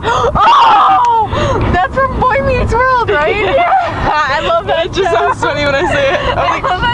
Yeah. Oh! That's from Boy Meets World, right? Yeah. I love that. It just sounds funny when I say it. I'm like,